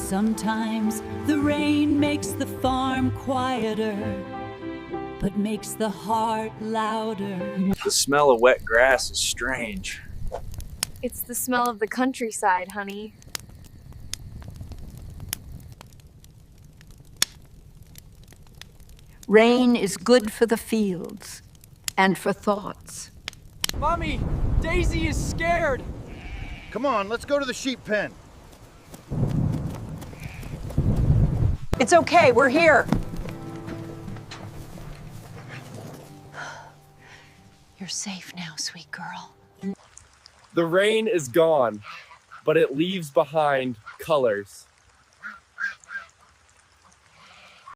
Sometimes the rain makes the farm quieter, but makes the heart louder. The smell of wet grass is strange. It's the smell of the countryside, honey. Rain is good for the fields and for thoughts. Mommy, Daisy is scared. Come on, let's go to the sheep pen. It's okay, we're here. You're safe now, sweet girl. The rain is gone, but it leaves behind colors.